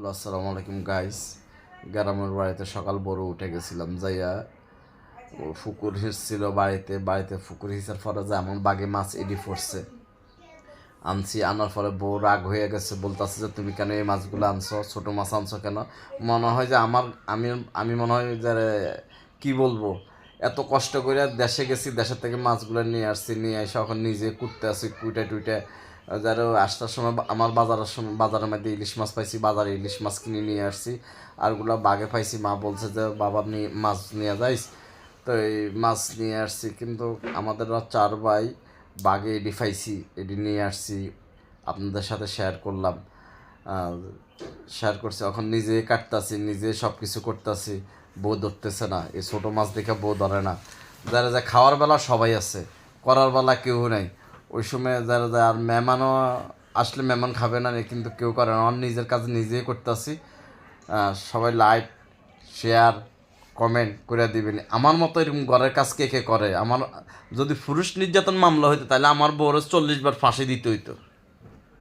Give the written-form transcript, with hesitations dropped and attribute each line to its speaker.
Speaker 1: Hello আসসালামু আলাইকুম guys. গ্রামের বাড়িতে সকাল বড় উঠে গেছিলাম যাইয়া ও পুকুর হিঁচছিল বাড়িতে পুকুর হিঁচার পরে যে এমন বাগে মাছ এডি পড়ছে আনছি। আনার পরে বউ রাগ হয়ে গেছে, বলতেছে যে তুমি কেন এই মাছগুলো আনছো, ছোটো মাছ আনছো কেন। মনে হয় যে আমি আমি মনে হয় যে কি বলবো, এত কষ্ট করে দেশে গেছি, দেশের থেকে মাছগুলো নিয়ে আসছি, নিয়ে এসে এখন নিজে কুটতে আসি, কুইটে টুইটে যারা আসার সময় আমার বাজারের মধ্যে ইলিশ মাছ পাইছি, বাজারে ইলিশ মাছ কিনে নিয়ে আসছি। আরগুলো বাগে পাইছি, মা বলছে যে বাবা মাছ নিয়ে যাইস, তো এই মাছ নিয়ে আসছি। কিন্তু আমাদের চার ভাই বাগে এডি পাইছি, এডি নিয়ে আসছি, আপনাদের সাথে শেয়ার করলাম, শেয়ার করছি। এখন নিজে কাটতাছি, নিজে সব কিছু করতেছি, বউ ধরতেছে না। এই ছোটো মাছ দেখে বউ ধরে না। যারা যা খাওয়ার বেলা সবাই আছে, করার বেলা কেউ নাই। ওই সময় যারা যা আর মেহমানও আসলে মেহমান খাবে না, কিন্তু কেউ করে না। আমার নিজের কাজ নিজেই করতেছি। সবাই লাইক, শেয়ার, কমেন্ট করে দিবেন। আমার মতো এরকম ঘরের কাজ কে কে করে? আমার যদি পুরুষ নির্যাতন মামলা হইতো তাহলে আমার বউরে 40 বার ফাঁসি দিতে হইতো।